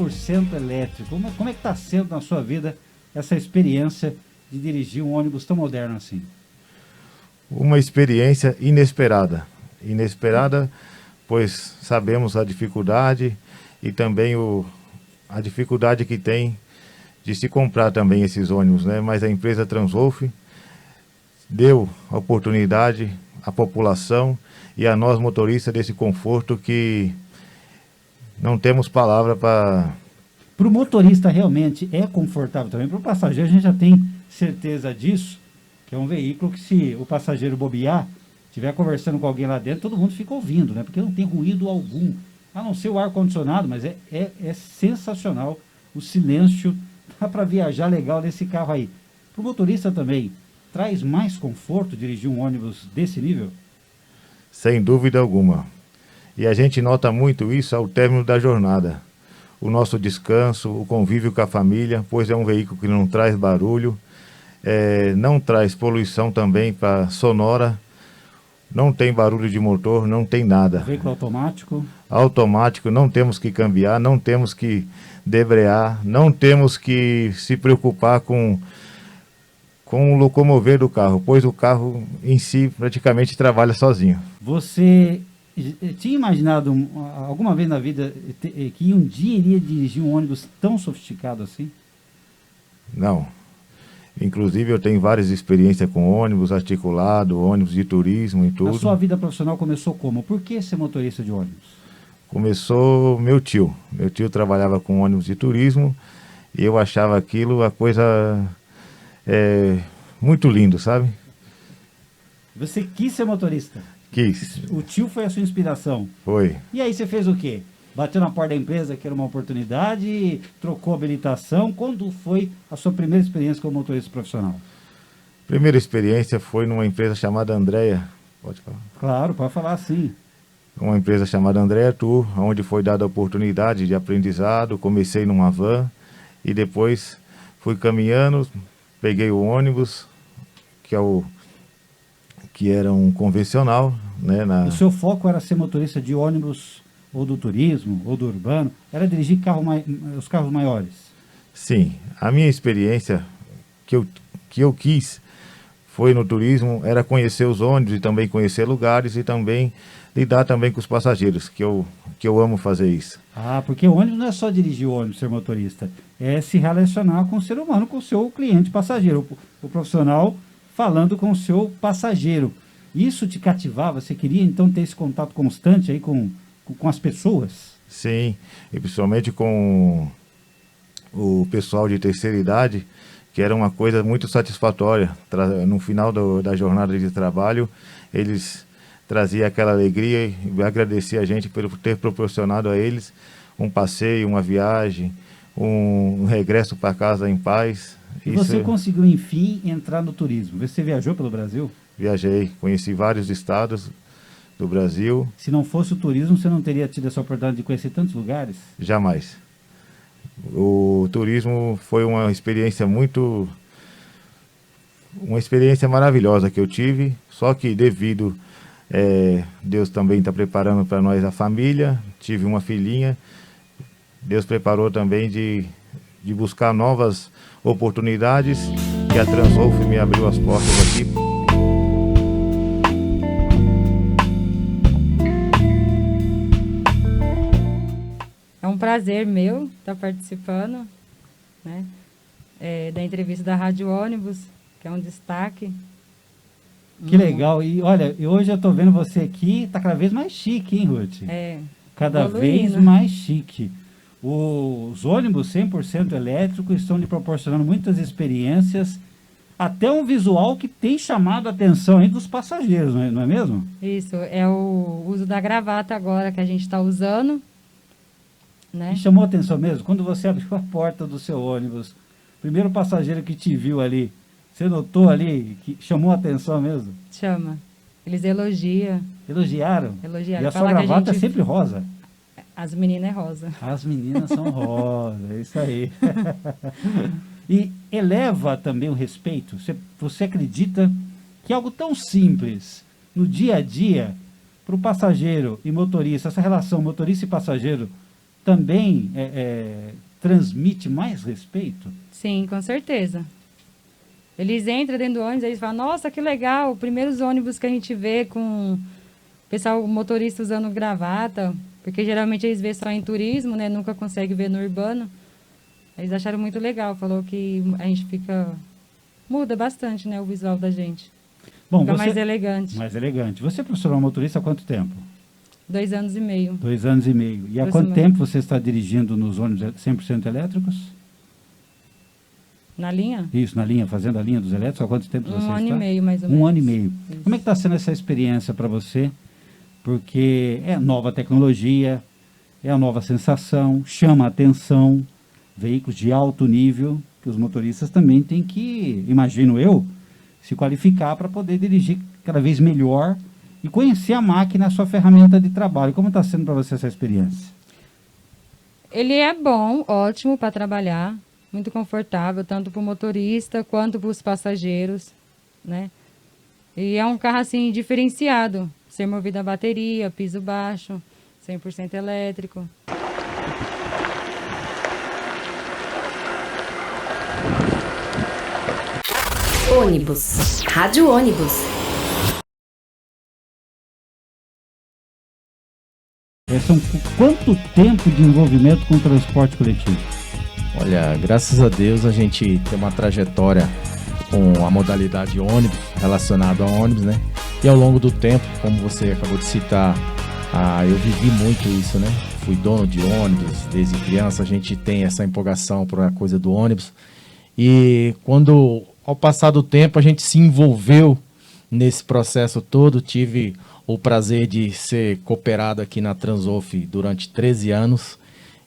100% elétrico. Como é que está sendo na sua vida essa experiência de dirigir um ônibus tão moderno assim? Uma experiência inesperada. Inesperada, pois sabemos a dificuldade e também a dificuldade que tem de se comprar também esses ônibus, né? Mas a empresa Transwolf deu a oportunidade à população e a nós motoristas desse conforto que não temos palavra para... Para o motorista realmente é confortável também. Para o passageiro a gente já tem certeza disso, que é um veículo que, se o passageiro bobear, estiver conversando com alguém lá dentro, todo mundo fica ouvindo, né? Porque não tem ruído algum, a não ser o ar-condicionado, mas é sensacional o silêncio. Dá para viajar legal nesse carro aí. Para o motorista também, traz mais conforto dirigir um ônibus desse nível? Sem dúvida alguma. E a gente nota muito isso ao término da jornada. O nosso descanso, o convívio com a família, pois é um veículo que não traz barulho, não traz poluição também para sonora, não tem barulho de motor, não tem nada. Veículo automático? Automático, não temos que cambiar, não temos que debrear, não temos que se preocupar com o locomover do carro, pois o carro em si praticamente trabalha sozinho. Você tinha imaginado alguma vez na vida que um dia iria dirigir um ônibus tão sofisticado assim? Não. Inclusive eu tenho várias experiências com ônibus articulado, ônibus de turismo e tudo. A sua vida profissional começou como? Por que ser motorista de ônibus? Começou meu tio. Meu tio trabalhava com ônibus de turismo e eu achava aquilo a coisa muito lindo, sabe? Você quis ser motorista? Quis. O tio foi a sua inspiração? Foi. E aí você fez o quê? Bateu na porta da empresa, que era uma oportunidade, trocou habilitação. Quando foi a sua primeira experiência como motorista profissional? Primeira experiência foi numa empresa chamada Andrea. Pode falar? Claro, pode falar sim. Uma empresa chamada Andrea Tour, onde foi dada a oportunidade de aprendizado. Comecei numa van e depois fui caminhando, peguei o ônibus, que era um convencional, né? O seu foco era ser motorista de ônibus, ou do turismo, ou do urbano? Era dirigir os carros maiores? Sim, a minha experiência que eu quis foi no turismo, era conhecer os ônibus e também conhecer lugares e também lidar também com os passageiros, que eu amo fazer isso. Ah, porque o ônibus não é só dirigir o ônibus, ser motorista, é se relacionar com o ser humano, com o seu cliente passageiro, o profissional falando com o seu passageiro. Isso te cativava? Você queria então ter esse contato constante aí com as pessoas? Sim, e principalmente com o pessoal de terceira idade, que era uma coisa muito satisfatória. No final da jornada de trabalho, eles traziam aquela alegria e agradeciam a gente por ter proporcionado a eles um passeio, uma viagem, um regresso para casa em paz. E você conseguiu, enfim, entrar no turismo. Você viajou pelo Brasil? Viajei, conheci vários estados do Brasil. Se não fosse o turismo, você não teria tido essa oportunidade de conhecer tantos lugares? Jamais. O turismo foi uma experiência maravilhosa que eu tive, só que devido Deus também está preparando para nós a família, tive uma filhinha, Deus preparou também de buscar novas oportunidades e a Transwolf me abriu as portas aqui. É um prazer meu estar participando, né, da entrevista da Rádio Ônibus, que é um destaque. Que legal. E olha, hoje eu estou vendo você aqui, está cada vez mais chique, hein, Ruth? Cada vez mais chique. Os ônibus 100% elétricos estão lhe proporcionando muitas experiências, até um visual que tem chamado a atenção aí dos passageiros, não é mesmo? Isso, é o uso da gravata agora que a gente está usando. Né? E chamou a atenção mesmo? Quando você abriu a porta do seu ônibus, o primeiro passageiro que te viu ali, você notou ali que chamou a atenção mesmo? Chama. Eles elogiam. Elogiaram? Elogiaram. E a sua gravata é sempre rosa? As meninas é rosa. As meninas são rosa, é isso aí. E eleva também o respeito? Você acredita que algo tão simples, no dia a dia, para o passageiro e motorista, essa relação motorista e passageiro, também transmite mais respeito? Sim, com certeza. Eles entram dentro do ônibus, eles falam, nossa, que legal, primeiros ônibus que a gente vê com o pessoal, motorista usando gravata, porque geralmente eles vê só em turismo, né? Nunca consegue ver no urbano. Eles acharam muito legal, falou que a gente muda bastante, né, o visual da gente. Bom, Fica você, mais elegante. mais elegante. Você é profissional motorista há quanto tempo? 2 anos e meio. 2 anos e meio. E há quanto tempo você está dirigindo nos ônibus 100% elétricos? Na linha? Isso, na linha, fazendo a linha dos elétricos. Há quanto tempo você está? 1 ano e meio, mais ou menos. 1 ano e meio. Isso. Como é que está sendo essa experiência para você? Porque é nova tecnologia, é a nova sensação, chama a atenção, veículos de alto nível, que os motoristas também têm que, imagino eu, se qualificar para poder dirigir cada vez melhor e conhecer a máquina, a sua ferramenta de trabalho. Como está sendo para você essa experiência? Ele é bom, ótimo para trabalhar, muito confortável, tanto para o motorista quanto para os passageiros, né? E é um carro, assim, diferenciado, ser movido a bateria, piso baixo, 100% elétrico. Ônibus. Rádio Ônibus. São quanto tempo de envolvimento com o transporte coletivo? Olha, graças a Deus a gente tem uma trajetória com a modalidade ônibus, relacionado a ônibus, né? E ao longo do tempo, como você acabou de citar, eu vivi muito isso, né? Fui dono de ônibus desde criança, a gente tem essa empolgação por a coisa do ônibus. E quando, ao passar do tempo, a gente se envolveu nesse processo todo, tive o prazer de ser cooperado aqui na Transoff durante 13 anos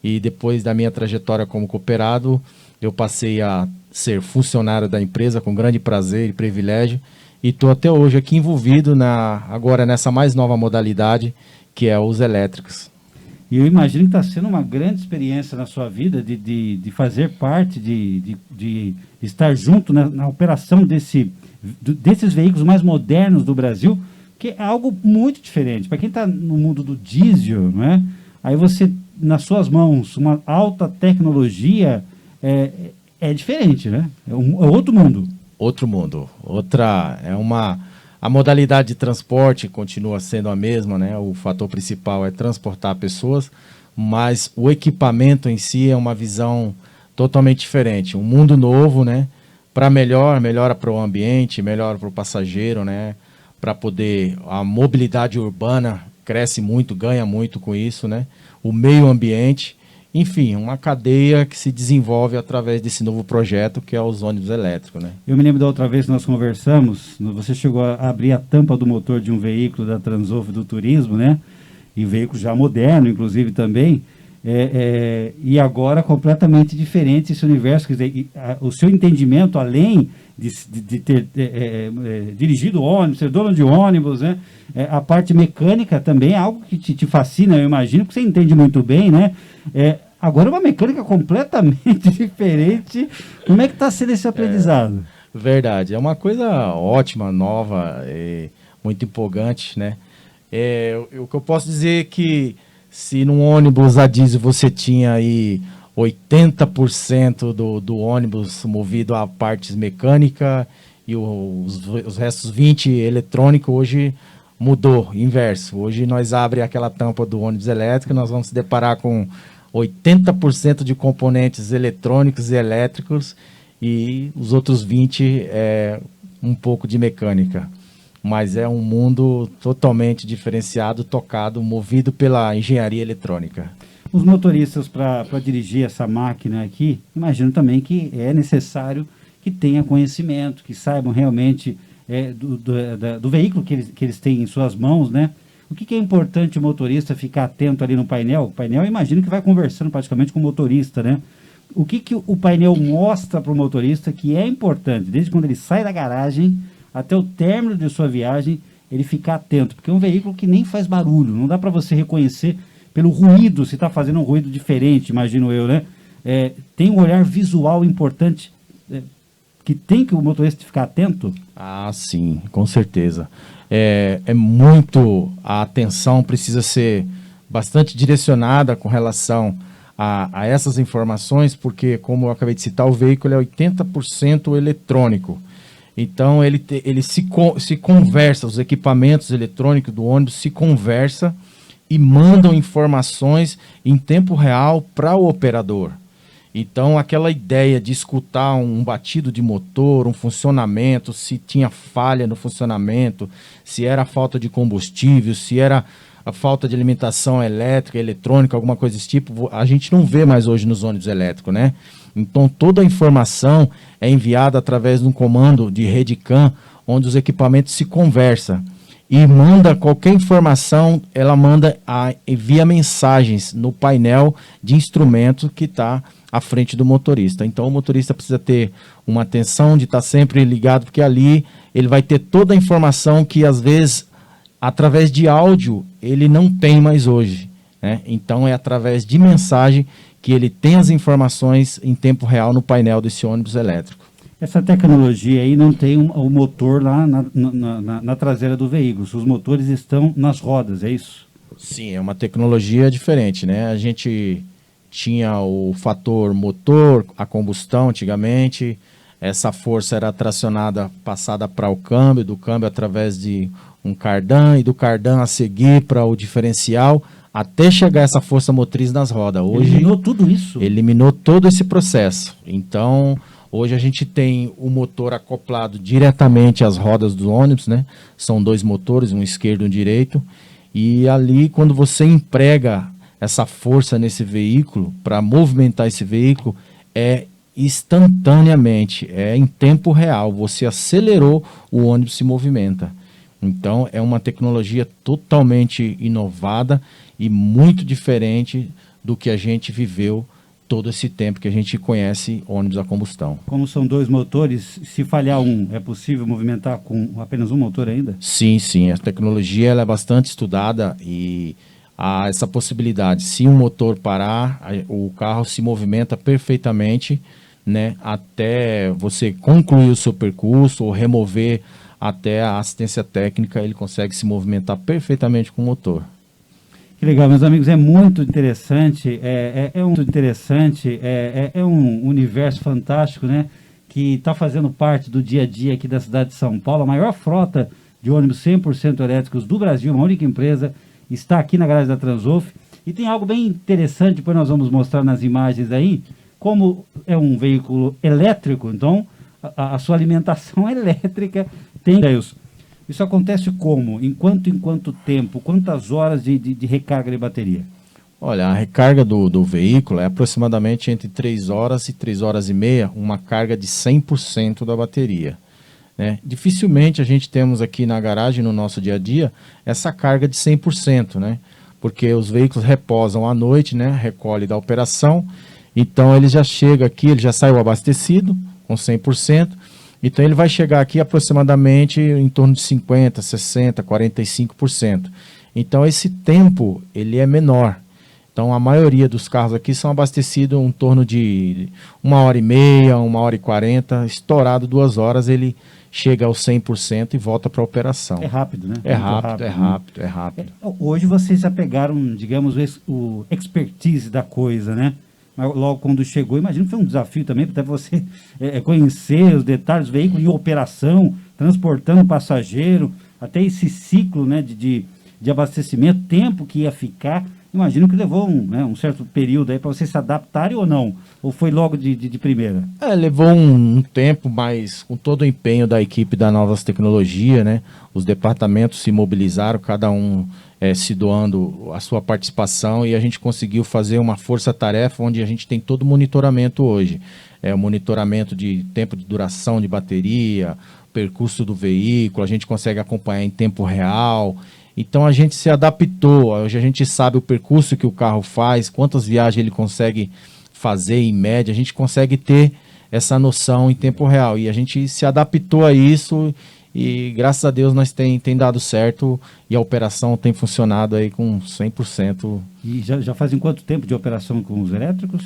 e depois da minha trajetória como cooperado, eu passei a ser funcionário da empresa com grande prazer e privilégio e estou até hoje aqui envolvido agora nessa mais nova modalidade que é os elétricos. E eu imagino que está sendo uma grande experiência na sua vida de fazer parte, de estar junto na operação desses veículos mais modernos do Brasil, que é algo muito diferente. Para quem está no mundo do diesel, não é? Aí você, nas suas mãos, uma alta tecnologia é diferente, né? É outro mundo. Outro mundo. A modalidade de transporte continua sendo a mesma, né? O fator principal é transportar pessoas, mas o equipamento em si é uma visão totalmente diferente. Um mundo novo, né? Para melhora para o ambiente, melhora para o passageiro, né? Para poder, a mobilidade urbana cresce muito, ganha muito com isso, né? O meio ambiente, enfim, uma cadeia que se desenvolve através desse novo projeto que é os ônibus elétricos, né? Eu me lembro da outra vez que nós conversamos, você chegou a abrir a tampa do motor de um veículo da Transoff do turismo, né? E veículo já moderno, inclusive, também. E agora completamente diferente esse universo. Quer dizer, o seu entendimento, além de ter dirigido ônibus, ser dono de ônibus, né? A parte mecânica também é algo que te fascina, eu imagino, porque você entende muito bem, né? Agora é uma mecânica completamente diferente. Como é que está sendo esse aprendizado? Verdade, é uma coisa ótima, nova, muito empolgante, né? O que eu posso dizer é que se num ônibus a diesel você tinha aí 80% do ônibus movido a partes mecânicas e os restos 20% eletrônico, hoje mudou, inverso. Hoje nós abre aquela tampa do ônibus elétrico e nós vamos se deparar com 80% de componentes eletrônicos e elétricos e os outros 20% um pouco de mecânica. Mas é um mundo totalmente diferenciado, tocado, movido pela engenharia eletrônica. Os motoristas, para dirigir essa máquina aqui, imagino também que é necessário que tenha conhecimento, que saibam realmente do veículo que eles têm em suas mãos, né? O que é importante o motorista ficar atento ali no painel? O painel, eu imagino que vai conversando praticamente com o motorista, né? O que o painel mostra para o motorista que é importante, desde quando ele sai da garagem até o término de sua viagem, ele ficar atento, porque é um veículo que nem faz barulho, não dá para você reconhecer pelo ruído, se está fazendo um ruído diferente, imagino eu, né? Tem um olhar visual importante que tem que o motorista ficar atento? Ah, sim, com certeza. A atenção precisa ser bastante direcionada com relação a essas informações, porque, como eu acabei de citar, o veículo é 80% eletrônico. Então, ele se conversa, os equipamentos eletrônicos do ônibus se conversam e mandam informações em tempo real para o operador. Então, aquela ideia de escutar um batido de motor, um funcionamento, se tinha falha no funcionamento, se era falta de combustível, se era a falta de alimentação elétrica, eletrônica, alguma coisa desse tipo, a gente não vê mais hoje nos ônibus elétricos, né? Então, toda a informação é enviada através de um comando de rede CAN, onde os equipamentos se conversam. E manda qualquer informação, ela envia mensagens no painel de instrumento que está à frente do motorista. Então o motorista precisa ter uma atenção de estar sempre ligado, porque ali ele vai ter toda a informação que às vezes, através de áudio, ele não tem mais hoje, né? Então é através de mensagem que ele tem as informações em tempo real no painel desse ônibus elétrico. Essa tecnologia aí não tem o motor lá na traseira do veículo. Os motores estão nas rodas, é isso? Sim, é uma tecnologia diferente, né? A gente tinha o fator motor, a combustão antigamente. Essa força era tracionada, passada para o câmbio, do câmbio através de um cardan, e do cardan a seguir para o diferencial, até chegar essa força motriz nas rodas. Hoje, eliminou tudo isso? Eliminou todo esse processo. Então, hoje a gente tem o motor acoplado diretamente às rodas do ônibus, né? São 2 motores, um esquerdo e um direito. E ali, quando você emprega essa força nesse veículo, para movimentar esse veículo, é instantaneamente, é em tempo real. Você acelerou, o ônibus se movimenta. Então, é uma tecnologia totalmente inovada e muito diferente do que a gente viveu todo esse tempo que a gente conhece ônibus a combustão. Como são 2 motores, se falhar um, é possível movimentar com apenas um motor ainda? Sim, sim. A tecnologia ela é bastante estudada e há essa possibilidade. Se um motor parar, o carro se movimenta perfeitamente, né, até você concluir o seu percurso ou remover até a assistência técnica, ele consegue se movimentar perfeitamente com o motor. Que legal, meus amigos, é muito interessante, é um universo fantástico, né, que está fazendo parte do dia a dia aqui da cidade de São Paulo. A maior frota de ônibus 100% elétricos do Brasil, uma única empresa, está aqui na garagem da Transoff. E tem algo bem interessante, depois nós vamos mostrar nas imagens aí, como é um veículo elétrico, então a sua alimentação elétrica tem... Isso acontece como? Em quanto tempo? Quantas horas de recarga de bateria? Olha, a recarga do veículo é aproximadamente entre 3 horas e 3 horas e meia, uma carga de 100% da bateria, né? Dificilmente a gente temos aqui na garagem, no nosso dia a dia, essa carga de 100%, né? Porque os veículos reposam à noite, né? Recolhe da operação, então ele já chega aqui, ele já saiu abastecido com 100%, então ele vai chegar aqui aproximadamente em torno de 50%, 60%, 45%. Então esse tempo ele é menor. Então a maioria dos carros aqui são abastecidos em torno de 1h30, 1h40, estourado 2 horas ele chega aos 100% e volta para a operação. É rápido, né? É rápido. Hoje vocês já pegaram, digamos, o expertise da coisa, né? Mas logo quando chegou, imagino que foi um desafio também, até você conhecer os detalhes do veículo em operação, transportando passageiro, até esse ciclo, né, de abastecimento, tempo que ia ficar. Imagino que levou um certo período aí para vocês se adaptarem ou não? Ou foi logo de primeira? Levou um tempo, mas com todo o empenho da equipe da Novas Tecnologias, né? Os departamentos se mobilizaram, cada um se doando a sua participação, e a gente conseguiu fazer uma força-tarefa onde a gente tem todo o monitoramento hoje. O monitoramento de tempo de duração de bateria, percurso do veículo, a gente consegue acompanhar em tempo real. Então a gente se adaptou, hoje a gente sabe o percurso que o carro faz, quantas viagens ele consegue fazer em média, a gente consegue ter essa noção em tempo real, e a gente se adaptou a isso e graças a Deus nós tem dado certo e a operação tem funcionado aí com 100%. E já fazem quanto tempo de operação com os elétricos?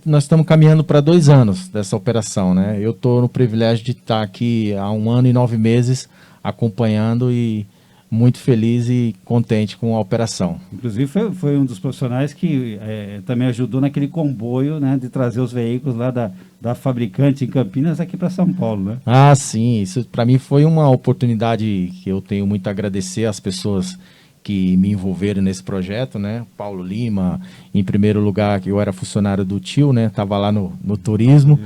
Nós estamos caminhando para 2 anos dessa operação, né? Eu estou no privilégio de estar aqui há 1 ano e 9 meses acompanhando, e muito feliz e contente com a operação. Inclusive foi um dos profissionais que também ajudou naquele comboio, né, de trazer os veículos lá da fabricante em Campinas aqui para São Paulo, né? Ah, sim, isso para mim foi uma oportunidade que eu tenho muito a agradecer às pessoas que me envolveram nesse projeto, né? Paulo Lima, em primeiro lugar, que eu era funcionário do tio, né? Estava lá no turismo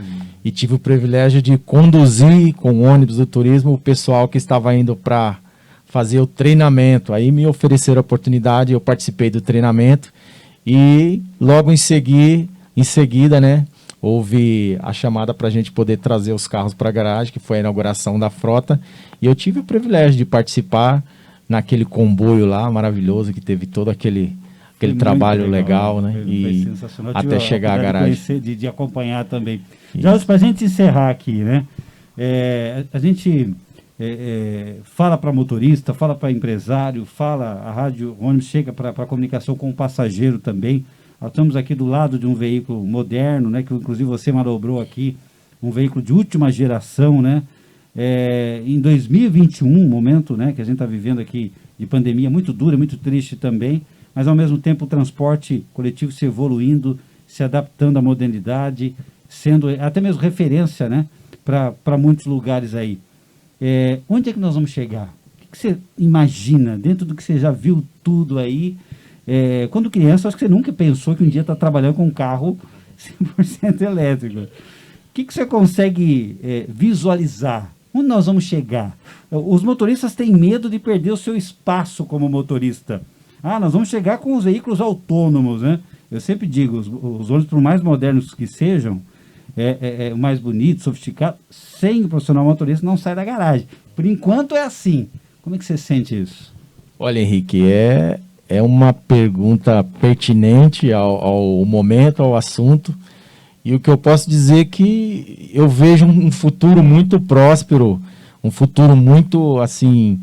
e tive o privilégio de conduzir com o ônibus do turismo o pessoal que estava indo para fazer o treinamento. Aí me ofereceram a oportunidade, eu participei do treinamento e logo em seguida, né? Houve a chamada para a gente poder trazer os carros para a garagem, que foi a inauguração da frota, e eu tive o privilégio de participar naquele comboio lá maravilhoso, que teve todo aquele trabalho legal, né? Foi sensacional. Até chegar à garagem. De acompanhar também. Já para a gente encerrar aqui, né? A gente fala para motorista, fala para empresário, a Rádio Ônibus chega para a comunicação com o passageiro também. Nós estamos aqui do lado de um veículo moderno, né? Que inclusive você manobrou aqui, um veículo de última geração, né? Em 2021, momento, né, que a gente está vivendo aqui de pandemia muito dura, muito triste também, mas ao mesmo tempo o transporte coletivo se evoluindo, se adaptando à modernidade, sendo até mesmo referência, né, para muitos lugares aí. Onde é que nós vamos chegar? O que você imagina, dentro do que você já viu tudo aí? Quando criança, acho que você nunca pensou que um dia está trabalhando com um carro 100% elétrico. O que você consegue visualizar? Onde nós vamos chegar? Os motoristas têm medo de perder o seu espaço como motorista. Nós vamos chegar com os veículos autônomos, né? Eu sempre digo, os ônibus, por mais modernos que sejam, o mais bonito, sofisticado, sem o profissional motorista não sai da garagem. Por enquanto é assim. Como é que você sente isso? Olha, Henrique, é uma pergunta pertinente ao momento, ao assunto. E o que eu posso dizer é que eu vejo um futuro muito próspero, um futuro muito, assim,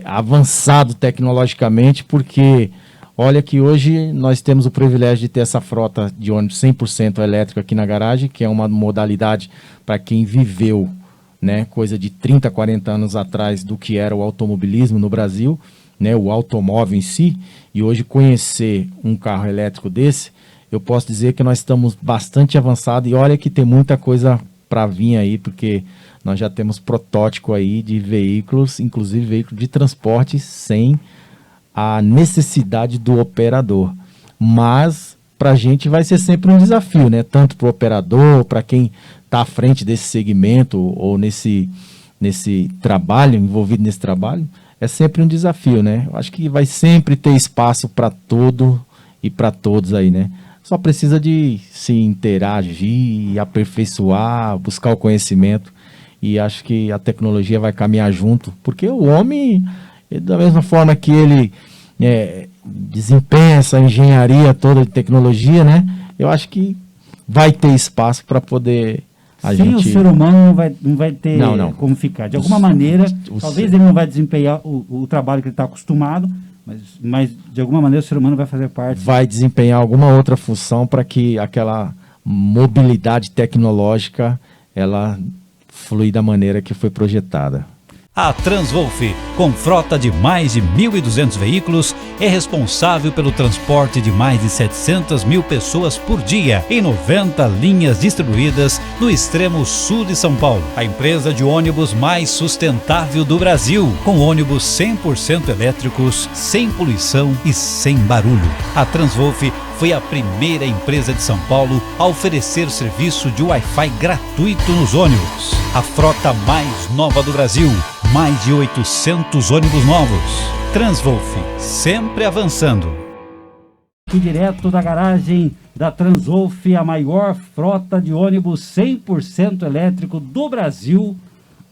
avançado tecnologicamente, porque olha que hoje nós temos o privilégio de ter essa frota de ônibus 100% elétrico aqui na garagem, que é uma modalidade para quem viveu, né, coisa de 30, 40 anos atrás do que era o automobilismo no Brasil, né, o automóvel em si, e hoje conhecer um carro elétrico desse, eu posso dizer que nós estamos bastante avançados e olha que tem muita coisa para vir aí, porque nós já temos protótipo aí de veículos, inclusive veículos de transporte sem a necessidade do operador. Mas para a gente vai ser sempre um desafio, né? Tanto para o operador, para quem está à frente desse segmento ou nesse trabalho, envolvido nesse trabalho, é sempre um desafio, né? Eu acho que vai sempre ter espaço para todo e para todos aí, né? Só precisa de se interagir, aperfeiçoar, buscar o conhecimento. E acho que a tecnologia vai caminhar junto. Porque o homem, da mesma forma que ele desempenha essa engenharia toda de tecnologia, né? Eu acho que vai ter espaço para poder o ser humano não vai ter como ficar. De alguma maneira, talvez ele não vai desempenhar o trabalho que ele está acostumado, mas de alguma maneira o ser humano vai fazer parte. Vai desempenhar alguma outra função para que aquela mobilidade tecnológica ela flui da maneira que foi projetada. A Transwolf, com frota de mais de 1.200 veículos, é responsável pelo transporte de mais de 700 mil pessoas por dia em 90 linhas distribuídas no extremo sul de São Paulo. A empresa de ônibus mais sustentável do Brasil, com ônibus 100% elétricos, sem poluição e sem barulho. A Transwolf foi a primeira empresa de São Paulo a oferecer serviço de Wi-Fi gratuito nos ônibus. A frota mais nova do Brasil, mais de 800 ônibus novos. Transwolf, sempre avançando. Aqui direto da garagem da Transwolf, a maior frota de ônibus 100% elétrico do Brasil.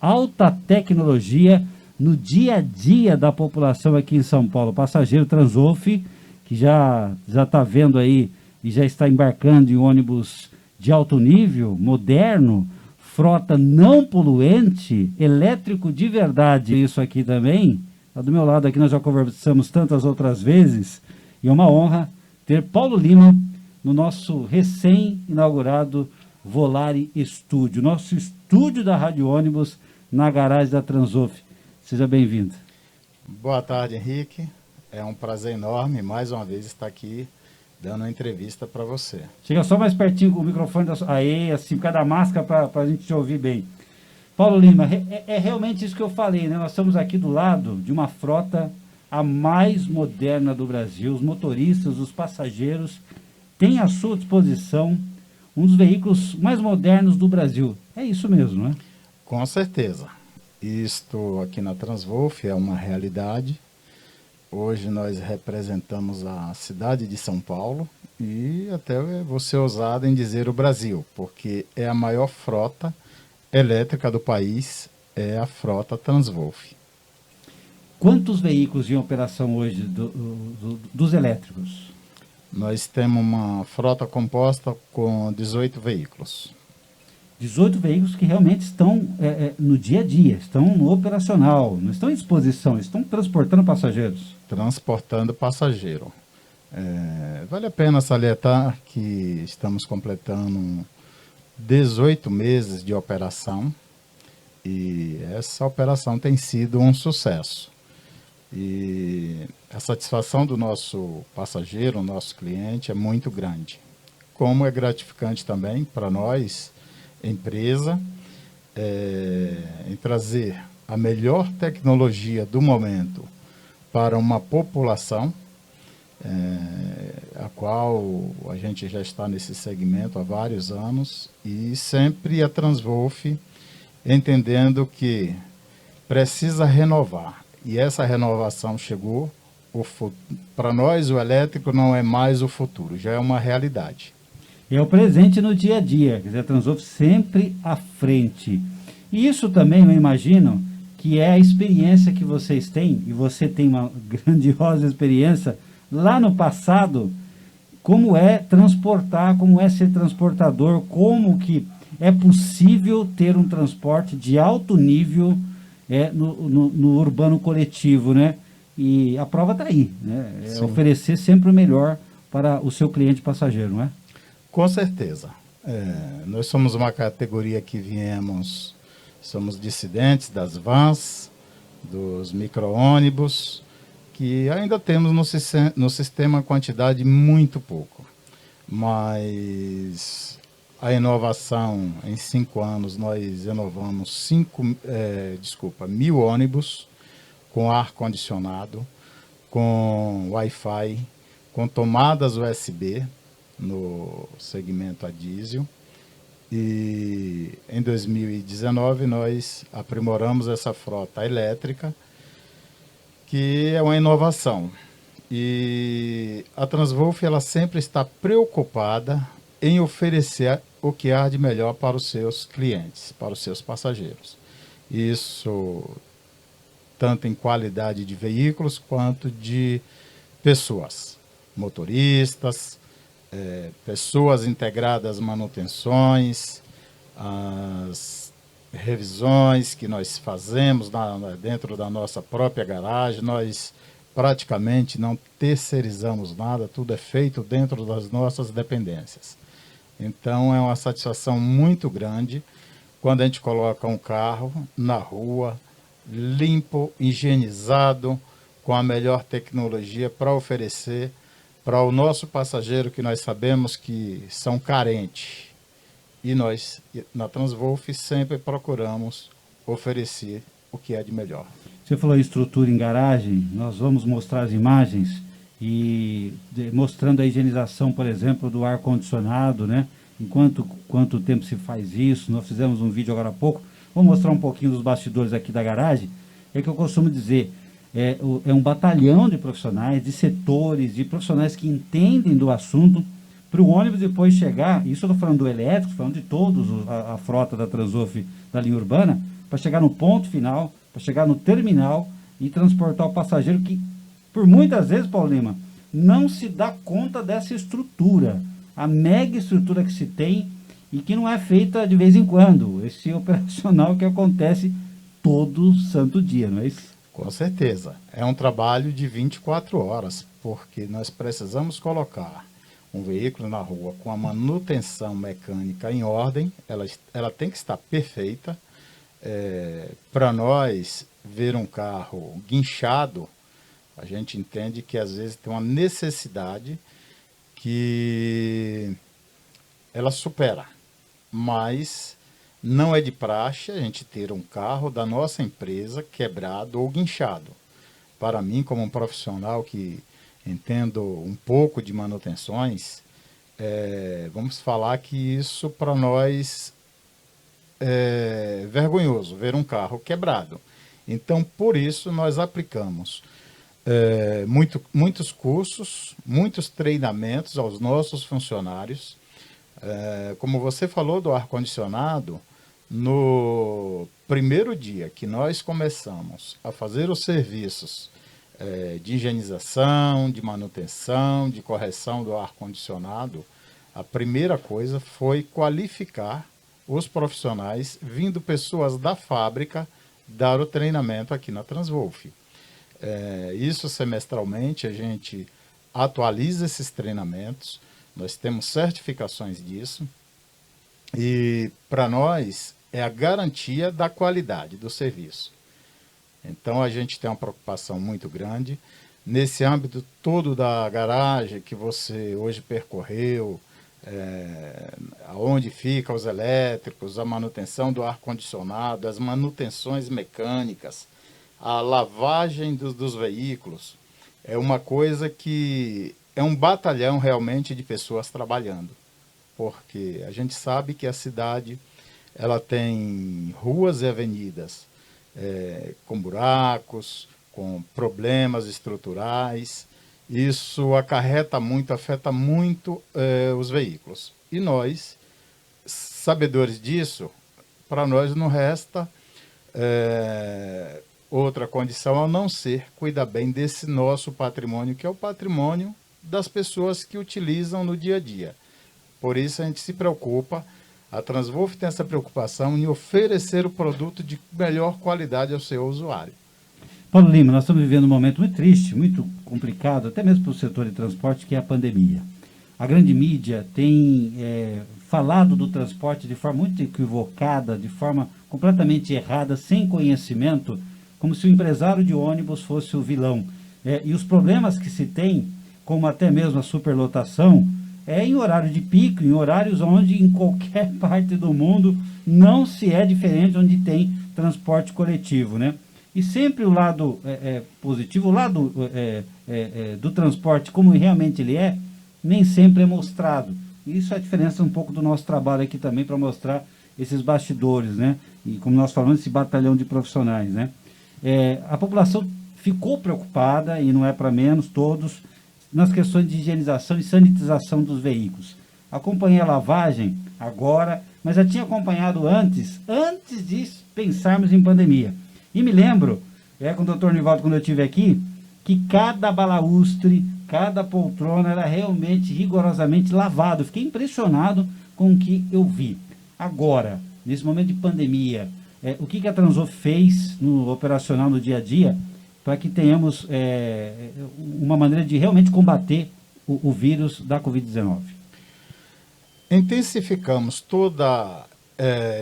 Alta tecnologia no dia a dia da população aqui em São Paulo. Passageiro Transwolf, que já está vendo aí e já está embarcando em ônibus de alto nível, moderno, frota não poluente, elétrico de verdade. Isso aqui também, tá do meu lado aqui, nós já conversamos tantas outras vezes, e é uma honra ter Paulo Lima no nosso recém-inaugurado Volare Estúdio, nosso estúdio da Rádio Ônibus na garagem da Transwolf. Seja bem-vindo. Boa tarde, Henrique. É um prazer enorme, mais uma vez, estar aqui dando uma entrevista para você. Chega só mais pertinho com o microfone. Aí, assim, por causa da máscara, para a gente te ouvir bem. Paulo Lima, é realmente isso que eu falei, né? Nós estamos aqui do lado de uma frota a mais moderna do Brasil. Os motoristas, os passageiros têm à sua disposição um dos veículos mais modernos do Brasil. É isso mesmo, né? Com certeza. Isto aqui na Transwolf é uma realidade. Hoje nós representamos a cidade de São Paulo e até vou ser ousado em dizer o Brasil, porque é a maior frota elétrica do país, é a frota Transwolf. Quantos veículos em operação hoje dos elétricos? Nós temos uma frota composta com 18 veículos. 18 veículos que realmente estão no dia a dia, estão no operacional, não estão em exposição, estão transportando passageiros. Transportando passageiro. Vale a pena salientar que estamos completando 18 meses de operação e essa operação tem sido um sucesso. E a satisfação do nosso passageiro, nosso cliente, é muito grande. Como é gratificante também para nós, empresa, em trazer a melhor tecnologia do momento para uma população, a qual a gente já está nesse segmento há vários anos, e sempre a Transwolf entendendo que precisa renovar. E essa renovação chegou. Para nós, o elétrico não é mais o futuro, já é uma realidade. É o presente no dia a dia, quer dizer, a Transwolf sempre à frente. E isso também, eu imagino, que é a experiência que vocês têm, e você tem uma grandiosa experiência, lá no passado, como é transportar, como é ser transportador, como que é possível ter um transporte de alto nível no urbano coletivo, né? E a prova está aí, né? Oferecer sempre o melhor para o seu cliente passageiro, não é? Com certeza. Nós somos uma categoria que somos dissidentes das vans, dos micro-ônibus, que ainda temos no sistema quantidade muito pouco. Mas a inovação, em 5 anos, nós inovamos 1.000 ônibus com ar-condicionado, com Wi-Fi, com tomadas USB no segmento a diesel. E em 2019 nós aprimoramos essa frota elétrica, que é uma inovação. E a Transwolf ela sempre está preocupada em oferecer o que há de melhor para os seus clientes, para os seus passageiros. Isso tanto em qualidade de veículos quanto de pessoas, motoristas, pessoas integradas às manutenções, as revisões que nós fazemos dentro da nossa própria garagem. Nós praticamente não terceirizamos nada, tudo é feito dentro das nossas dependências. Então é uma satisfação muito grande quando a gente coloca um carro na rua, limpo, higienizado, com a melhor tecnologia para oferecer para o nosso passageiro, que nós sabemos que são carentes. E nós, na Transwolf, sempre procuramos oferecer o que é de melhor. Você falou em estrutura em garagem, nós vamos mostrar as imagens e mostrando a higienização, por exemplo, do ar-condicionado, né? Em quanto tempo se faz isso. Nós fizemos um vídeo agora há pouco. Vou mostrar um pouquinho dos bastidores aqui da garagem. É que eu costumo dizer, é um batalhão de profissionais, de setores, de profissionais que entendem do assunto, para o ônibus depois chegar, isso eu estou falando do elétrico, falando de todos, a frota da Transwolf da linha urbana, para chegar no ponto final, para chegar no terminal e transportar o passageiro que, por muitas vezes, Paulo Lima, não se dá conta dessa estrutura, a mega estrutura que se tem e que não é feita de vez em quando, esse operacional que acontece todo santo dia, não é isso? Com certeza. É um trabalho de 24 horas, porque nós precisamos colocar um veículo na rua com a manutenção mecânica em ordem, ela tem que estar perfeita. Para nós ver um carro guinchado, a gente entende que às vezes tem uma necessidade que ela supera, mas não é de praxe a gente ter um carro da nossa empresa quebrado ou guinchado. Para mim, como um profissional que entendo um pouco de manutenções, vamos falar que isso para nós é vergonhoso, ver um carro quebrado. Então, por isso, nós aplicamos muitos cursos, muitos treinamentos aos nossos funcionários. Como você falou do ar-condicionado, no primeiro dia que nós começamos a fazer os serviços de higienização, de manutenção, de correção do ar-condicionado, a primeira coisa foi qualificar os profissionais, vindo pessoas da fábrica, dar o treinamento aqui na Transwolf. Isso semestralmente a gente atualiza esses treinamentos, nós temos certificações disso, e para nós é a garantia da qualidade do serviço. Então a gente tem uma preocupação muito grande. Nesse âmbito todo da garagem que você hoje percorreu, onde ficam os elétricos, a manutenção do ar-condicionado, as manutenções mecânicas, a lavagem dos veículos, é uma coisa que é um batalhão realmente de pessoas trabalhando. Porque a gente sabe que a cidade ela tem ruas e avenidas com buracos, com problemas estruturais. Isso acarreta muito, afeta muito os veículos. E nós, sabedores disso, para nós não resta outra condição a não ser cuidar bem desse nosso patrimônio, que é o patrimônio das pessoas que utilizam no dia a dia. Por isso a gente se preocupa, a Transwolf tem essa preocupação em oferecer o produto de melhor qualidade ao seu usuário. Paulo Lima, nós estamos vivendo um momento muito triste, muito complicado, até mesmo para o setor de transporte, que é a pandemia. A grande mídia tem falado do transporte de forma muito equivocada, de forma completamente errada, sem conhecimento, como se o empresário de ônibus fosse o vilão. E os problemas que se tem, como até mesmo a superlotação, em horário de pico, em horários onde em qualquer parte do mundo não se é diferente, onde tem transporte coletivo, né? E sempre o lado positivo, o lado do transporte, como realmente ele nem sempre é mostrado. Isso é a diferença um pouco do nosso trabalho aqui também, para mostrar esses bastidores, né? E como nós falamos, esse batalhão de profissionais, né? A população ficou preocupada, e não é para menos, todos, nas questões de higienização e sanitização dos veículos. Acompanhei a lavagem agora, mas já tinha acompanhado antes de pensarmos em pandemia. E me lembro, com o doutor Nivaldo, quando eu estive aqui, que cada balaústre, cada poltrona era realmente rigorosamente lavado. Fiquei impressionado com o que eu vi. Agora, nesse momento de pandemia, o que a Transwolf fez no operacional, no dia a dia, para que tenhamos uma maneira de realmente combater o vírus da Covid-19? Intensificamos toda a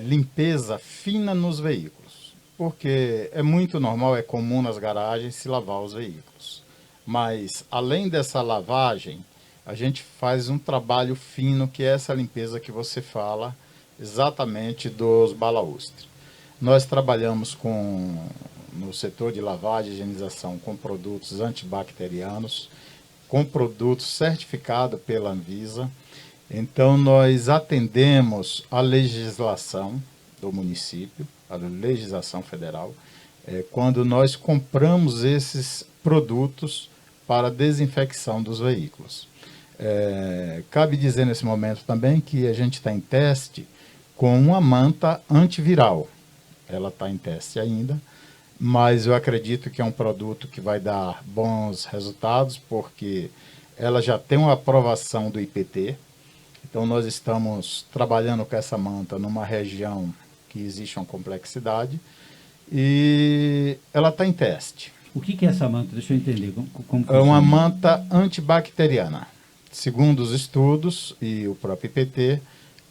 limpeza fina nos veículos, porque é muito normal, é comum nas garagens se lavar os veículos. Mas, além dessa lavagem, a gente faz um trabalho fino, que é essa limpeza que você fala, exatamente dos balaústres. Nós trabalhamos no setor de lavagem e higienização com produtos antibacterianos, com produtos certificados pela Anvisa. Então, nós atendemos a legislação do município, a legislação federal, quando nós compramos esses produtos para desinfecção dos veículos. Cabe dizer nesse momento também que a gente está em teste com uma manta antiviral. Ela está em teste ainda, mas eu acredito que é um produto que vai dar bons resultados, porque ela já tem uma aprovação do IPT. Então, nós estamos trabalhando com essa manta numa região que existe uma complexidade, e ela está em teste. O que é essa manta? Deixa eu entender. Como é uma manta antibacteriana. Segundo os estudos e o próprio IPT,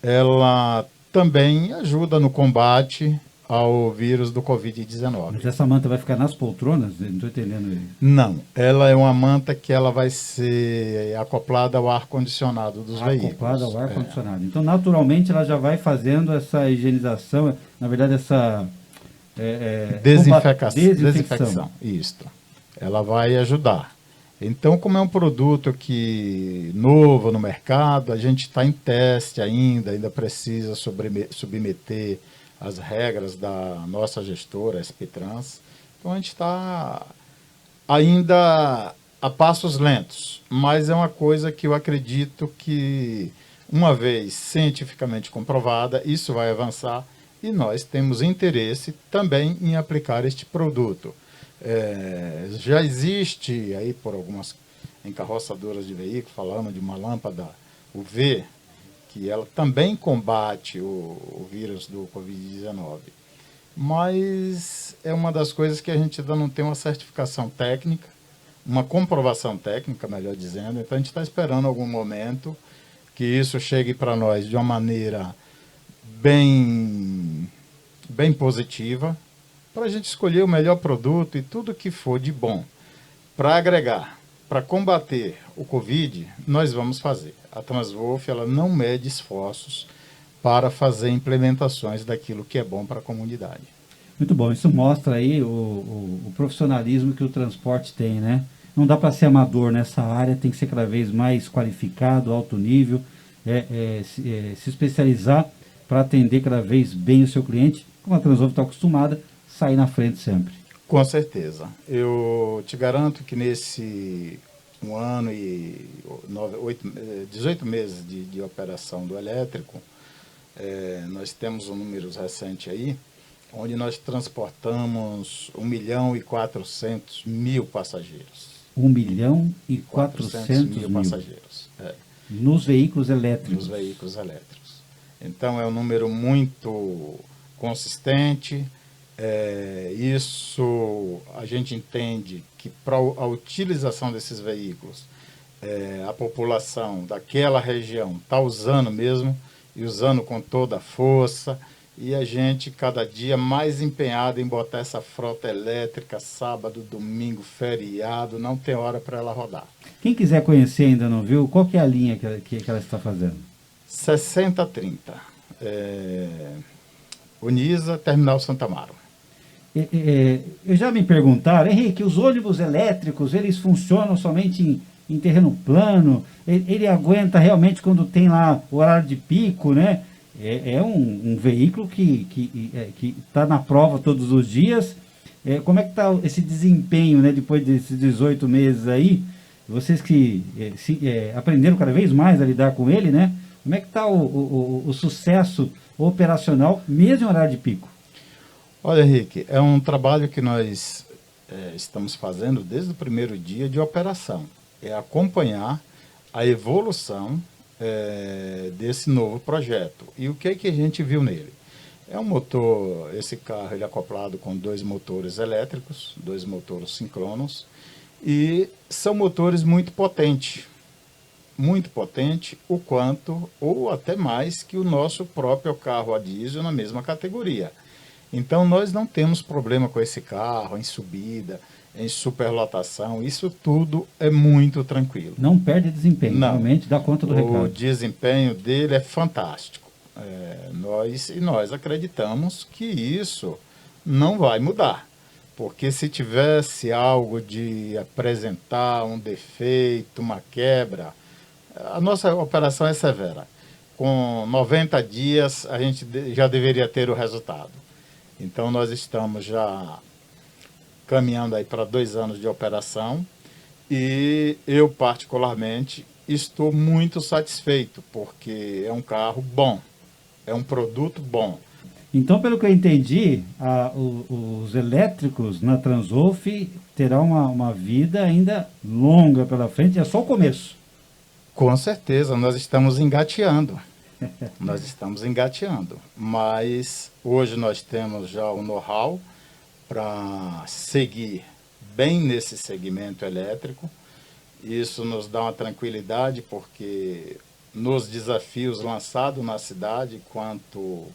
ela também ajuda no combate ao vírus do Covid-19. Mas essa manta vai ficar nas poltronas? Não estou entendendo. Não, ela é uma manta que ela vai ser acoplada ao ar-condicionado dos veículos. Acoplada ao ar-condicionado. Então, naturalmente, ela já vai fazendo essa higienização, na verdade, essa... Desinfecção. Isto. Ela vai ajudar. Então, como é um produto que novo no mercado, a gente está em teste ainda precisa submeter as regras da nossa gestora, SP-Trans. Então, a gente está ainda a passos lentos, mas é uma coisa que eu acredito que, uma vez cientificamente comprovada, isso vai avançar e nós temos interesse também em aplicar este produto. Já existe aí por algumas encarroçadoras de veículos falando de uma lâmpada UV, que ela também combate o vírus do Covid-19. Mas é uma das coisas que a gente ainda não tem uma certificação técnica, uma comprovação técnica, melhor dizendo. Então a gente está esperando algum momento que isso chegue para nós de uma maneira bem positiva, para a gente escolher o melhor produto e tudo que for de bom para agregar, para combater o Covid, nós vamos fazer. A Transwolf, ela não mede esforços para fazer implementações daquilo que é bom para a comunidade. Muito bom, isso mostra aí o profissionalismo que o transporte tem, né? Não dá para ser amador nessa área, tem que ser cada vez mais qualificado, alto nível, se especializar para atender cada vez bem o seu cliente, como a Transwolf está acostumada, sair na frente sempre. Com certeza. Eu te garanto que nesse 1 ano e 18 meses de operação do elétrico, nós temos um número recente aí, onde nós transportamos 1.400.000 passageiros. 1.400.000 passageiros. Nos veículos elétricos. Nos veículos elétricos. Então é um número muito consistente. Isso a gente entende que para a utilização desses veículos, a população daquela região está usando mesmo, e usando com toda a força, e a gente cada dia mais empenhado em botar essa frota elétrica sábado, domingo, feriado, não tem hora para ela rodar. Quem quiser conhecer ainda não viu, qual que é a linha que ela está fazendo? 6030, Unisa, Terminal Santa Amaro. Eu já me perguntaram, Henrique, os ônibus elétricos, eles funcionam somente em terreno plano? Ele aguenta realmente quando tem lá o horário de pico, né? É um veículo que está na prova todos os dias. Como é que está esse desempenho, né, depois desses 18 meses aí? Vocês que aprenderam cada vez mais a lidar com ele, né? Como é que está o sucesso operacional, mesmo em horário de pico? Olha, Henrique, é um trabalho que nós estamos fazendo desde o primeiro dia de operação. É acompanhar a evolução desse novo projeto. E o que a gente viu nele? É um motor, esse carro ele é acoplado com 2 motores elétricos, 2 motores síncronos, e são motores muito potentes, o quanto, ou até mais, que o nosso próprio carro a diesel na mesma categoria. Então, nós não temos problema com esse carro, em subida, em superlotação, isso tudo é muito tranquilo. Não perde desempenho, realmente dá conta do recado. O desempenho dele é fantástico. Nós acreditamos que isso não vai mudar, porque se tivesse algo de apresentar um defeito, uma quebra, a nossa operação é severa. Com 90 dias, a gente já deveria ter o resultado. Então, nós estamos já caminhando aí para 2 anos de operação e eu, particularmente, estou muito satisfeito, porque é um carro bom, é um produto bom. Então, pelo que eu entendi, os elétricos na Transwolf terão uma vida ainda longa pela frente, é só o começo. Com certeza, nós estamos engateando. Mas hoje nós temos já o know-how para seguir bem nesse segmento elétrico. Isso nos dá uma tranquilidade, porque nos desafios lançados na cidade, quanto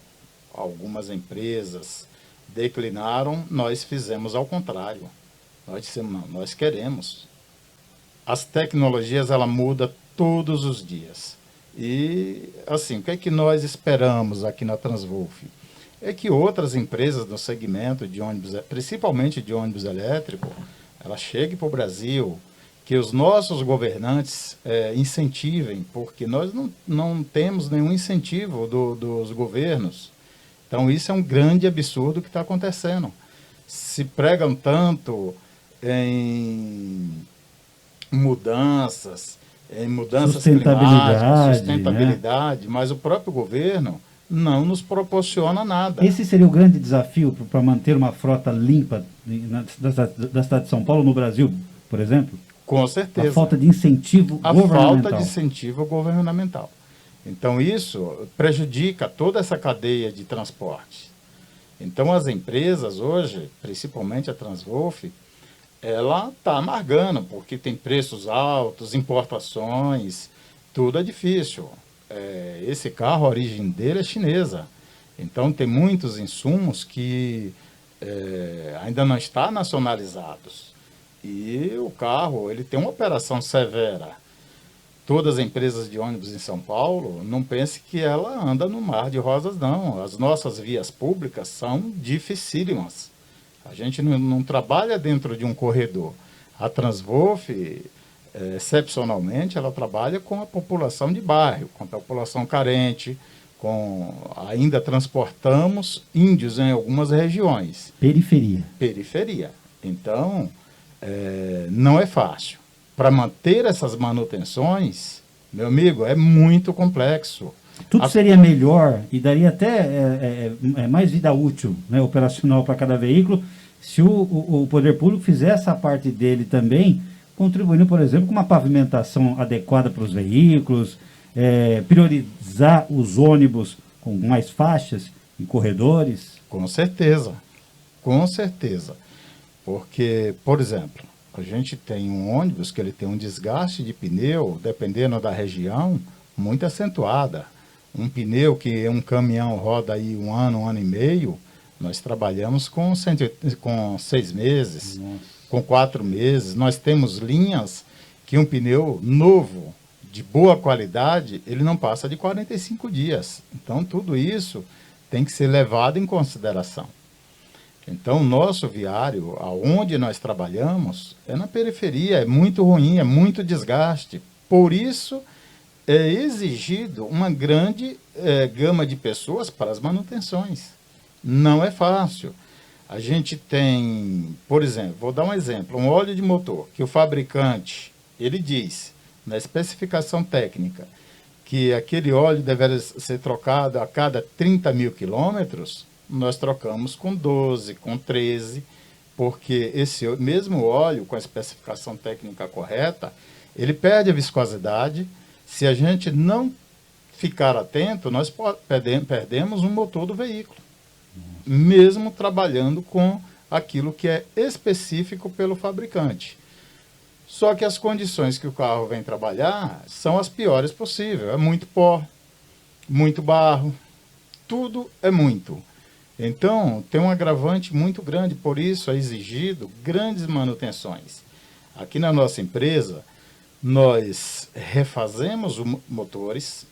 algumas empresas declinaram, nós fizemos ao contrário. Nós dissemos, não, nós queremos. As tecnologias, ela muda todos os dias. E, assim, o que é que nós esperamos aqui na Transvolf? É que outras empresas no segmento de ônibus, principalmente de ônibus elétrico, ela chegue para o Brasil, que os nossos governantes incentivem, porque nós não temos nenhum incentivo dos governos. Então, isso é um grande absurdo que está acontecendo. Se pregam tanto em mudanças climáticas, sustentabilidade, né? Mas o próprio governo não nos proporciona nada. Esse seria o grande desafio para manter uma frota limpa da cidade de São Paulo, no Brasil, por exemplo? Com certeza. A falta de incentivo governamental. A falta de incentivo governamental. Então, isso prejudica toda essa cadeia de transporte. Então, as empresas hoje, principalmente a Transvolf, ela está amargando, porque tem preços altos, importações, tudo é difícil. Esse carro, a origem dele é chinesa. Então, tem muitos insumos que ainda não estão nacionalizados. E o carro, ele tem uma operação severa. Todas as empresas de ônibus em São Paulo, não pense que ela anda no mar de rosas, não. As nossas vias públicas são dificílimas. A gente não trabalha dentro de um corredor. A Transvolf, excepcionalmente, ela trabalha com a população de bairro, com a população carente, ainda transportamos índios em algumas regiões. Periferia. Então, não é fácil. Para manter essas manutenções, meu amigo, é muito complexo. Tudo seria melhor e daria até mais vida útil, né, operacional para cada veículo, se o poder público fizesse a parte dele também, contribuindo, por exemplo, com uma pavimentação adequada para os veículos, priorizar os ônibus com mais faixas e corredores. Com certeza. Porque, por exemplo, a gente tem um ônibus que ele tem um desgaste de pneu, dependendo da região, muito acentuada. Um pneu que um caminhão roda aí um ano e meio, nós trabalhamos com 6 meses, nossa, com 4 meses. Nós temos linhas que um pneu novo, de boa qualidade, ele não passa de 45 dias. Então, tudo isso tem que ser levado em consideração. Então, o nosso viário, aonde nós trabalhamos, é na periferia, é muito ruim, é muito desgaste. Por isso, é exigido uma grande gama de pessoas para as manutenções. Não é fácil. A gente tem, por exemplo, vou dar um exemplo, um óleo de motor, que o fabricante, ele diz, na especificação técnica, que aquele óleo deveria ser trocado a cada 30 mil quilômetros, nós trocamos com 12, com 13, porque esse mesmo óleo, com a especificação técnica correta, ele perde a viscosidade. Se a gente não ficar atento, nós perdemos um motor do veículo, mesmo trabalhando com aquilo que é específico pelo fabricante. Só que as condições que o carro vem trabalhar são as piores possíveis. É muito pó, muito barro, tudo é muito. Então, tem um agravante muito grande, por isso é exigido grandes manutenções. Aqui na nossa empresa, nós refazemos os motores,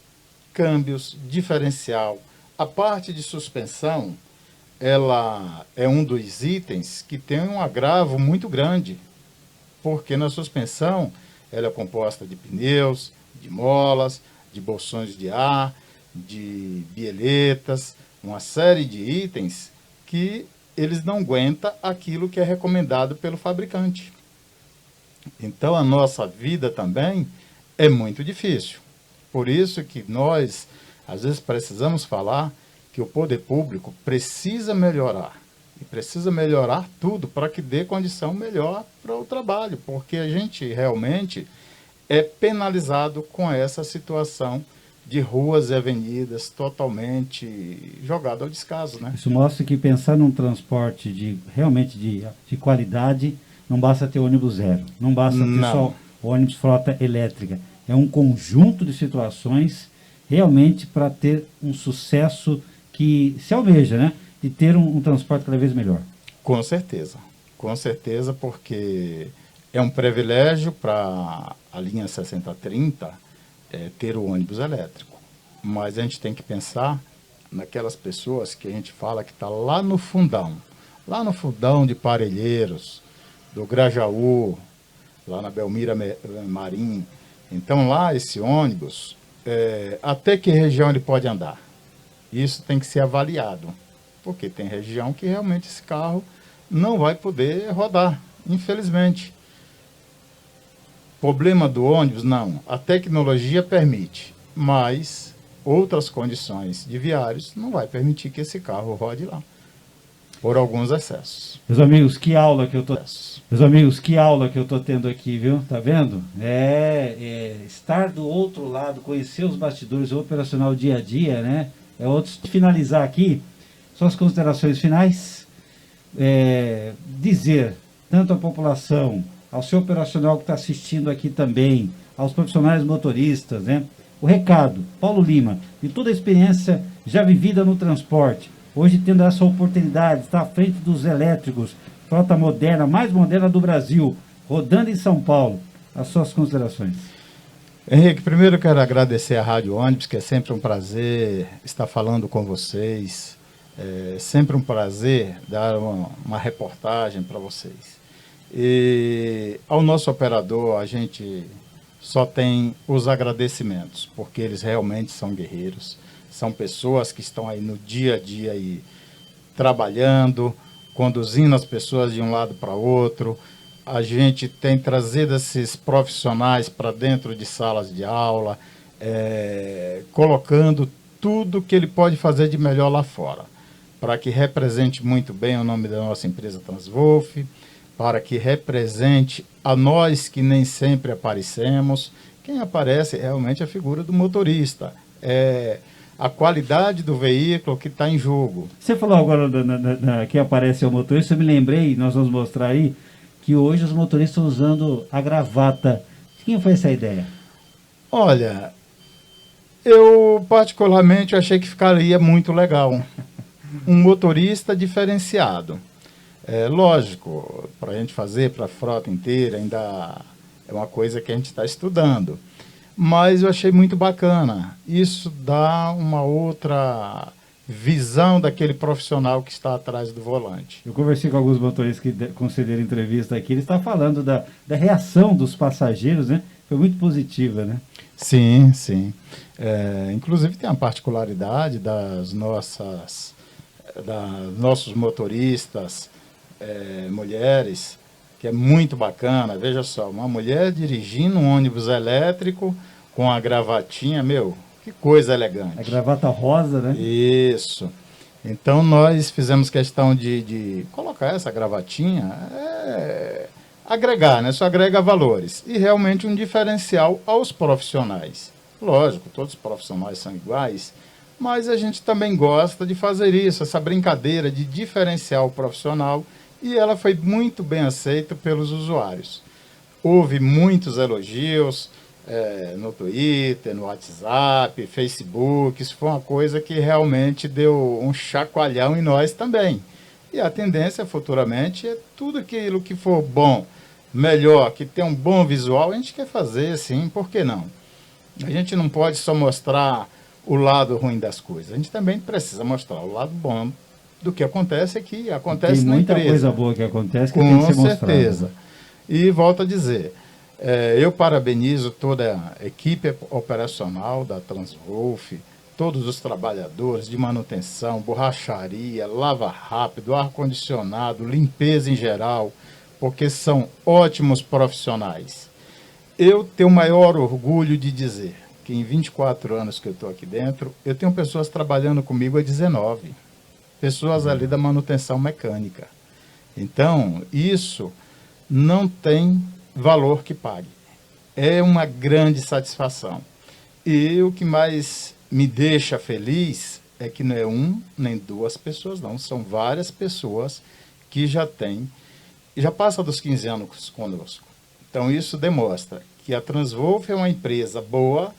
câmbios, diferencial. A parte de suspensão, ela é um dos itens que tem um agravo muito grande, porque na suspensão ela é composta de pneus, de molas, de bolsões de ar, de bieletas, uma série de itens que eles não aguentam aquilo que é recomendado pelo fabricante. Então, a nossa vida também é muito difícil. Por isso que nós, às vezes, precisamos falar que o poder público precisa melhorar. E precisa melhorar tudo para que dê condição melhor para o trabalho, porque a gente realmente é penalizado com essa situação de ruas e avenidas totalmente jogado ao descaso, né? Isso mostra que pensar num transporte realmente de qualidade, não basta ter ônibus zero, não basta ter só ônibus frota elétrica. É um conjunto de situações realmente para ter um sucesso que se almeja, né? de ter um transporte cada vez melhor. Com certeza, porque é um privilégio para a linha 6030 ter o ônibus elétrico. Mas a gente tem que pensar naquelas pessoas que a gente fala que está lá no fundão de Parelheiros, do Grajaú, lá na Belmira Marim. Então lá esse ônibus, até que região ele pode andar? Isso tem que ser avaliado, porque tem região que realmente esse carro não vai poder rodar, infelizmente. Problema do ônibus? Não. A tecnologia permite, mas outras condições de viários não vai permitir que esse carro rode lá, por alguns excessos. Meus amigos, que aula que eu tô tendo aqui, viu? Tá vendo? Estar do outro lado, conhecer os bastidores, o operacional dia a dia, né? Finalizar aqui, suas considerações finais, dizer, tanto à população, ao seu operacional que está assistindo aqui também, aos profissionais motoristas, né? O recado, Paulo Lima, de toda a experiência já vivida no transporte, hoje tendo essa oportunidade, está à frente dos elétricos, frota moderna, mais moderna do Brasil, rodando em São Paulo, as suas considerações. Henrique, primeiro eu quero agradecer à Rádio Ônibus, que é sempre um prazer estar falando com vocês, é sempre um prazer dar uma reportagem para vocês. E ao nosso operador, a gente só tem os agradecimentos, porque eles realmente são guerreiros, são pessoas que estão aí no dia a dia aí, trabalhando, conduzindo as pessoas de um lado para outro. A gente tem trazido esses profissionais para dentro de salas de aula, colocando tudo que ele pode fazer de melhor lá fora, para que represente muito bem o nome da nossa empresa Transwolf, para que represente a nós que nem sempre aparecemos. Quem aparece realmente é a figura do motorista, a qualidade do veículo que está em jogo. Você falou agora que aparece o motorista, eu me lembrei, nós vamos mostrar aí, que hoje os motoristas estão usando a gravata. Quem foi essa ideia? Olha, eu particularmente achei que ficaria muito legal. Um motorista diferenciado. Lógico, para a gente fazer para a frota inteira ainda é uma coisa que a gente está estudando. Mas eu achei muito bacana. Isso dá uma outra visão daquele profissional que está atrás do volante. Eu conversei com alguns motoristas que concederam entrevista aqui, eles estão falando da reação dos passageiros, né? Foi muito positiva, né? Sim. Inclusive tem a particularidade nossos motoristas, mulheres, que é muito bacana. Veja só, uma mulher dirigindo um ônibus elétrico com a gravatinha, que coisa elegante. A gravata rosa, né? Isso. Então nós fizemos questão de colocar essa gravatinha, agregar, né? Isso agrega valores. E realmente um diferencial aos profissionais. Lógico, todos os profissionais são iguais, mas a gente também gosta de fazer isso, essa brincadeira de diferenciar o profissional, e ela foi muito bem aceita pelos usuários. Houve muitos elogios, no Twitter, no WhatsApp, Facebook. Isso foi uma coisa que realmente deu um chacoalhão em nós também. E a tendência futuramente é tudo aquilo que for bom, melhor, que tem um bom visual, a gente quer fazer, sim, por que não? A gente não pode só mostrar o lado ruim das coisas, a gente também precisa mostrar o lado bom do que acontece aqui, acontece na empresa. Tem muita coisa boa que acontece que com tem que ser mostrada. Com certeza. E volto a dizer, eu parabenizo toda a equipe operacional da Transwolf, todos os trabalhadores de manutenção, borracharia, lava rápido, ar-condicionado, limpeza em geral, porque são ótimos profissionais. Eu tenho o maior orgulho de dizer que em 24 anos que eu estou aqui dentro, eu tenho pessoas trabalhando comigo há 19, pessoas ali da manutenção mecânica. Então, isso não tem valor que pague. É uma grande satisfação. E o que mais me deixa feliz é que não é nem duas pessoas, não. São várias pessoas que já passa dos 15 anos conosco. Então, isso demonstra que a Transwolf é uma empresa boa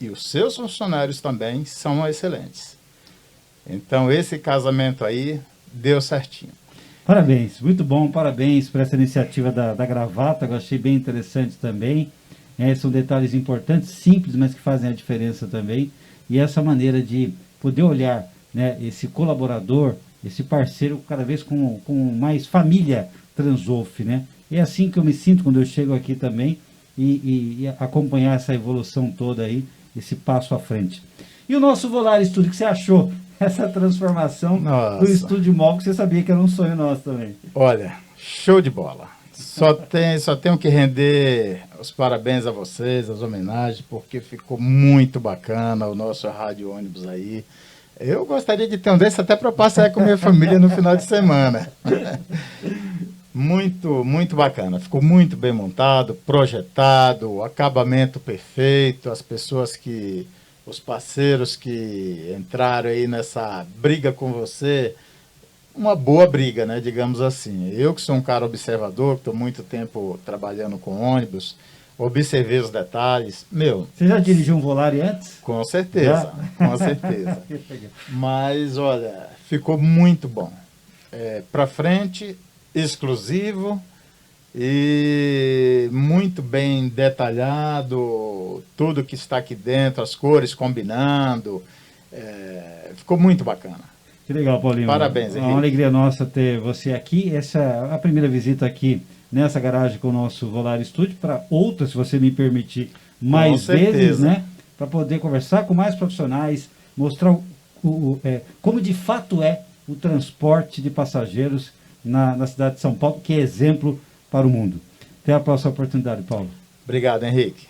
e os seus funcionários também são excelentes. Então, esse casamento aí deu certinho. Parabéns, muito bom, parabéns por essa iniciativa da gravata, eu achei bem interessante também. São detalhes importantes, simples, mas que fazem a diferença também. E essa maneira de poder olhar, né, esse colaborador, esse parceiro, cada vez com mais família Transolf, né? É assim que eu me sinto quando eu chego aqui também e acompanhar essa evolução toda aí, esse passo à frente. E o nosso Volare Estúdio, o que você achou? Essa transformação do estúdio móvel, que você sabia que era um sonho nosso também. Olha, show de bola. Só tenho que render os parabéns a vocês, as homenagens, porque ficou muito bacana o nosso rádio ônibus aí. Eu gostaria de ter um desse até para passear com minha família no final de semana. Muito, muito bacana. Ficou muito bem montado, projetado, acabamento perfeito, os parceiros que entraram aí nessa briga com você, uma boa briga, né, digamos assim. Eu que sou um cara observador, que estou muito tempo trabalhando com ônibus, observei os detalhes. Você já dirigiu um Volare antes? Com certeza, com certeza. Mas, olha, ficou muito bom. Para frente, exclusivo e muito bem detalhado, tudo que está aqui dentro, as cores combinando, ficou muito bacana. Que legal, Paulinho. Parabéns, Henrique. É uma alegria nossa ter você aqui. Essa é a primeira visita aqui nessa garagem com o nosso Volare Estúdio, para outras, se você me permitir, mais vezes, né? Para poder conversar com mais profissionais, mostrar como de fato é o transporte de passageiros na cidade de São Paulo, que é exemplo para o mundo. Até a próxima oportunidade, Paulo. Obrigado, Henrique.